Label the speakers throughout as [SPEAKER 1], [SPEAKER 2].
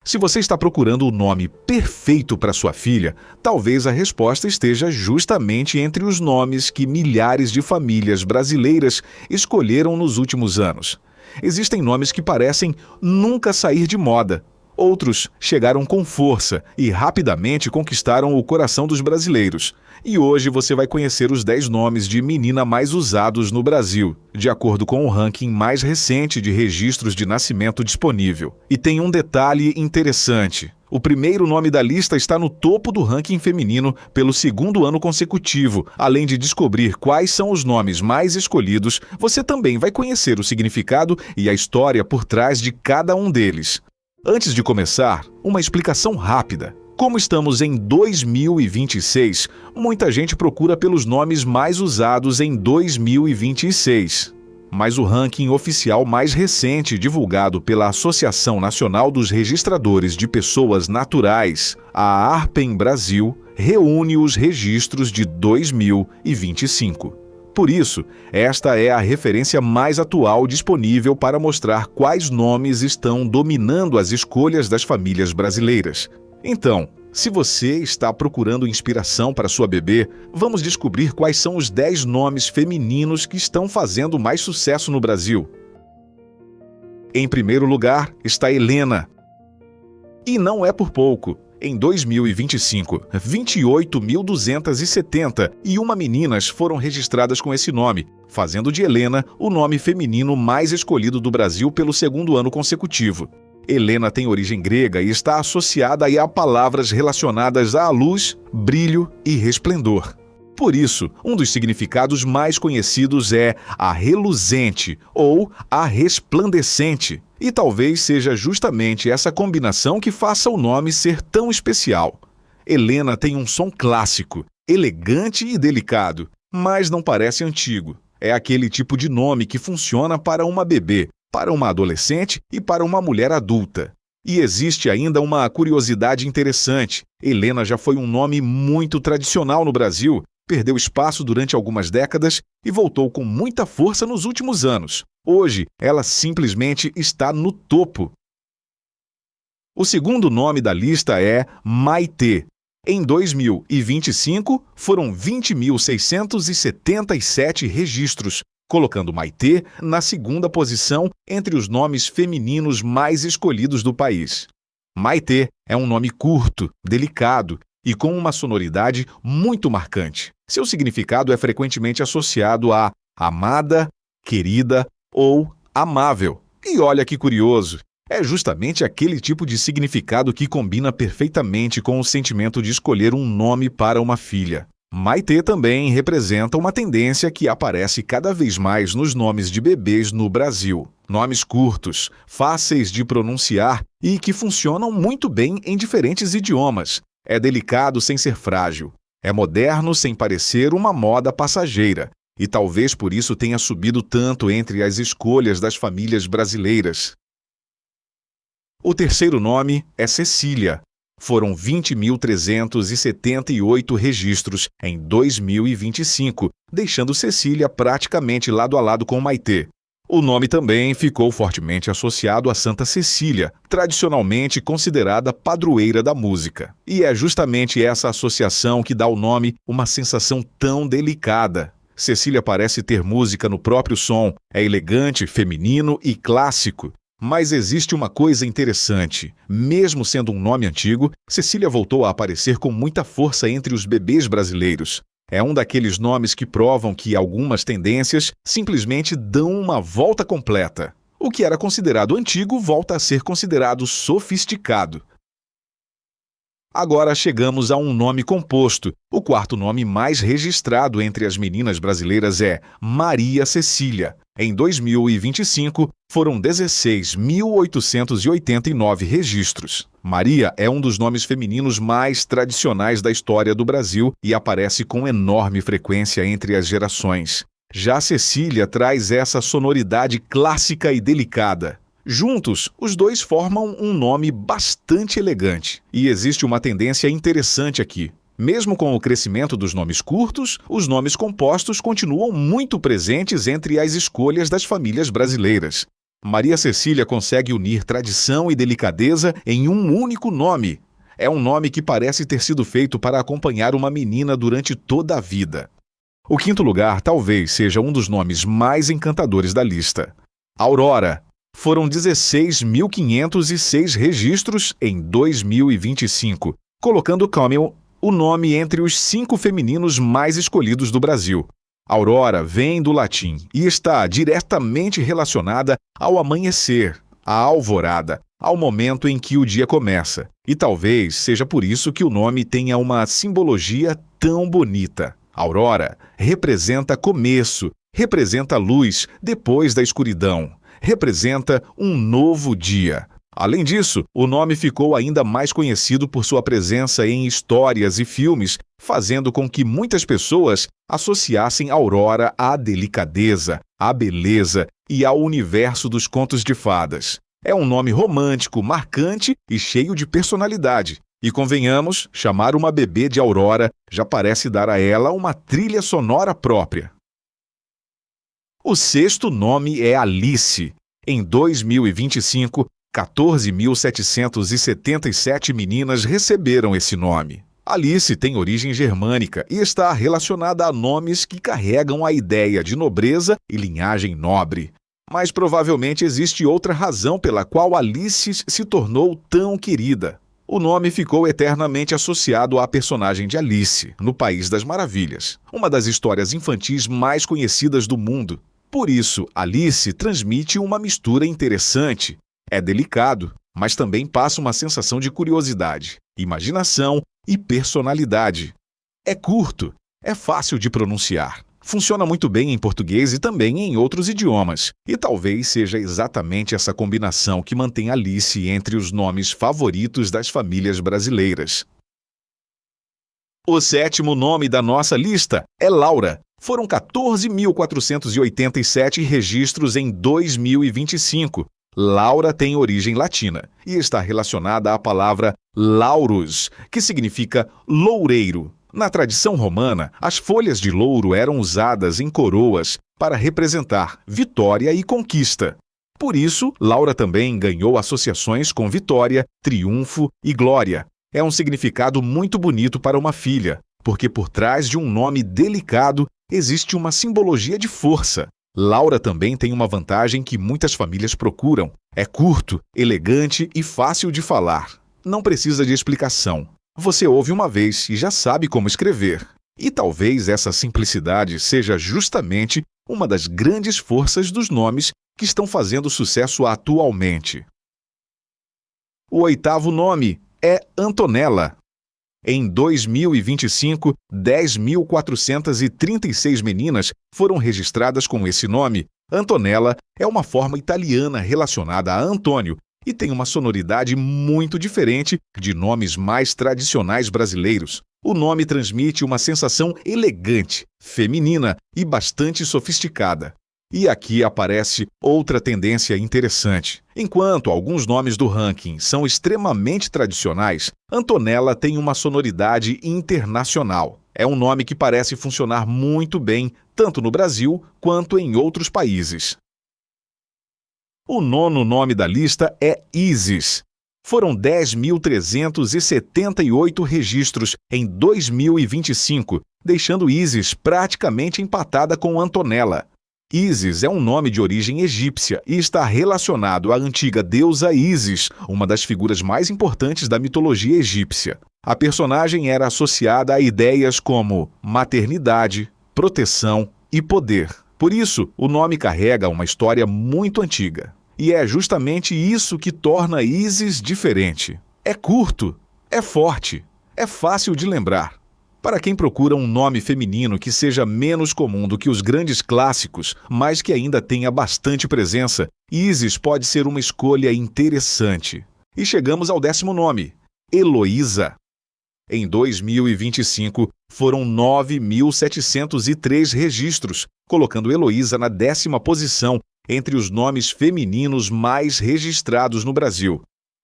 [SPEAKER 1] Se você está procurando o nome perfeito para sua filha, talvez a resposta esteja justamente entre os nomes que milhares de famílias brasileiras escolheram nos últimos anos. Existem nomes que parecem nunca sair de moda. Outros chegaram com força e rapidamente conquistaram o coração dos brasileiros. E hoje você vai conhecer os 10 nomes de menina mais usados no Brasil, de acordo com o ranking mais recente de registros de nascimento disponível. E tem um detalhe interessante. O primeiro nome da lista está no topo do ranking feminino pelo segundo ano consecutivo. Além de descobrir quais são os nomes mais escolhidos, você também vai conhecer o significado e a história por trás de cada um deles. Antes de começar, uma explicação rápida. Como estamos em 2026, muita gente procura pelos nomes mais usados em 2026. Mas o ranking oficial mais recente, divulgado pela Associação Nacional dos Registradores de Pessoas Naturais, a ARPEN Brasil, reúne os registros de 2025. Por isso, esta é a referência mais atual disponível para mostrar quais nomes estão dominando as escolhas das famílias brasileiras. Então, se você está procurando inspiração para sua bebê, vamos descobrir quais são os 10 nomes femininos que estão fazendo mais sucesso no Brasil. Em primeiro lugar está Helena. E não é por pouco. Em 2025, 28.271 meninas foram registradas com esse nome, fazendo de Helena o nome feminino mais escolhido do Brasil pelo segundo ano consecutivo. Helena tem origem grega e está associada a palavras relacionadas à luz, brilho e resplendor. Por isso, um dos significados mais conhecidos é a reluzente ou a resplandecente. E talvez seja justamente essa combinação que faça o nome ser tão especial. Helena tem um som clássico, elegante e delicado, mas não parece antigo. É aquele tipo de nome que funciona para uma bebê, para uma adolescente e para uma mulher adulta. E existe ainda uma curiosidade interessante. Helena já foi um nome muito tradicional no Brasil, perdeu espaço durante algumas décadas e voltou com muita força nos últimos anos. Hoje, ela simplesmente está no topo. O segundo nome da lista é Maitê. Em 2025, foram 20.677 registros, colocando Maitê na segunda posição entre os nomes femininos mais escolhidos do país. Maitê é um nome curto, delicado e com uma sonoridade muito marcante. Seu significado é frequentemente associado a amada, querida ou amável. E olha que curioso, é justamente aquele tipo de significado que combina perfeitamente com o sentimento de escolher um nome para uma filha. Maitê também representa uma tendência que aparece cada vez mais nos nomes de bebês no Brasil. Nomes curtos, fáceis de pronunciar e que funcionam muito bem em diferentes idiomas. É delicado sem ser frágil. É moderno sem parecer uma moda passageira. E talvez por isso tenha subido tanto entre as escolhas das famílias brasileiras. O terceiro nome é Cecília. Foram 20.378 registros em 2025, deixando Cecília praticamente lado a lado com Maitê. O nome também ficou fortemente associado a Santa Cecília, tradicionalmente considerada padroeira da música. E é justamente essa associação que dá ao nome uma sensação tão delicada. Cecília parece ter música no próprio som, é elegante, feminino e clássico. Mas existe uma coisa interessante. Mesmo sendo um nome antigo, Cecília voltou a aparecer com muita força entre os bebês brasileiros. É um daqueles nomes que provam que algumas tendências simplesmente dão uma volta completa. O que era considerado antigo volta a ser considerado sofisticado. Agora chegamos a um nome composto. O quarto nome mais registrado entre as meninas brasileiras é Maria Cecília. Em 2025, foram 16.889 registros. Maria é um dos nomes femininos mais tradicionais da história do Brasil e aparece com enorme frequência entre as gerações. Já Cecília traz essa sonoridade clássica e delicada. Juntos, os dois formam um nome bastante elegante. E existe uma tendência interessante aqui. Mesmo com o crescimento dos nomes curtos, os nomes compostos continuam muito presentes entre as escolhas das famílias brasileiras. Maria Cecília consegue unir tradição e delicadeza em um único nome. É um nome que parece ter sido feito para acompanhar uma menina durante toda a vida. O quinto lugar talvez seja um dos nomes mais encantadores da lista. Aurora. Foram 16.506 registros em 2025, colocando Camel o nome entre os 5 femininos mais escolhidos do Brasil. Aurora vem do latim e está diretamente relacionada ao amanhecer, à alvorada, ao momento em que o dia começa. E talvez seja por isso que o nome tenha uma simbologia tão bonita. Aurora representa começo, representa luz depois da escuridão, representa um novo dia. Além disso, o nome ficou ainda mais conhecido por sua presença em histórias e filmes, fazendo com que muitas pessoas associassem Aurora à delicadeza, à beleza e ao universo dos contos de fadas. É um nome romântico, marcante e cheio de personalidade. E convenhamos, chamar uma bebê de Aurora já parece dar a ela uma trilha sonora própria. O sexto nome é Alice. Em 2025, 14.777 meninas receberam esse nome. Alice tem origem germânica e está relacionada a nomes que carregam a ideia de nobreza e linhagem nobre. Mas provavelmente existe outra razão pela qual Alice se tornou tão querida. O nome ficou eternamente associado à personagem de Alice, no País das Maravilhas, uma das histórias infantis mais conhecidas do mundo. Por isso, Alice transmite uma mistura interessante. É delicado, mas também passa uma sensação de curiosidade, imaginação e personalidade. É curto, é fácil de pronunciar. Funciona muito bem em português e também em outros idiomas. E talvez seja exatamente essa combinação que mantém Alice entre os nomes favoritos das famílias brasileiras. O sétimo nome da nossa lista é Laura. Foram 14.487 registros em 2025. Laura tem origem latina e está relacionada à palavra laurus, que significa loureiro. Na tradição romana, as folhas de louro eram usadas em coroas para representar vitória e conquista. Por isso, Laura também ganhou associações com vitória, triunfo e glória. É um significado muito bonito para uma filha, porque por trás de um nome delicado existe uma simbologia de força. Laura também tem uma vantagem que muitas famílias procuram. É curto, elegante e fácil de falar. Não precisa de explicação. Você ouve uma vez e já sabe como escrever. E talvez essa simplicidade seja justamente uma das grandes forças dos nomes que estão fazendo sucesso atualmente. O oitavo nome é Antonella. Em 2025, 10.436 meninas foram registradas com esse nome. Antonella é uma forma italiana relacionada a Antônio e tem uma sonoridade muito diferente de nomes mais tradicionais brasileiros. O nome transmite uma sensação elegante, feminina e bastante sofisticada. E aqui aparece outra tendência interessante. Enquanto alguns nomes do ranking são extremamente tradicionais, Antonella tem uma sonoridade internacional. É um nome que parece funcionar muito bem, tanto no Brasil quanto em outros países. O nono nome da lista é Isis. Foram 10.378 registros em 2025, deixando Isis praticamente empatada com Antonella. Isis é um nome de origem egípcia e está relacionado à antiga deusa Ísis, uma das figuras mais importantes da mitologia egípcia. A personagem era associada a ideias como maternidade, proteção e poder. Por isso, o nome carrega uma história muito antiga. E é justamente isso que torna Isis diferente. É curto, é forte, é fácil de lembrar. Para quem procura um nome feminino que seja menos comum do que os grandes clássicos, mas que ainda tenha bastante presença, Isis pode ser uma escolha interessante. E chegamos ao décimo nome, Heloísa. Em 2025, foram 9.703 registros, colocando Heloísa na 10ª posição entre os nomes femininos mais registrados no Brasil.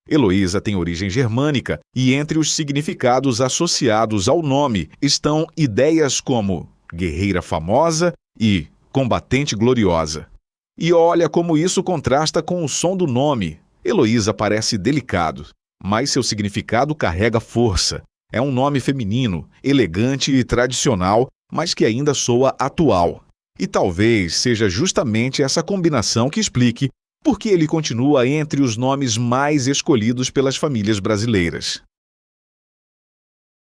[SPEAKER 1] Heloísa tem origem germânica e entre os significados associados ao nome estão ideias como guerreira famosa e combatente gloriosa. E olha como isso contrasta com o som do nome. Heloísa parece delicado, mas seu significado carrega força. É um nome feminino, elegante e tradicional, mas que ainda soa atual. E talvez seja justamente essa combinação que explique por que ele continua entre os nomes mais escolhidos pelas famílias brasileiras.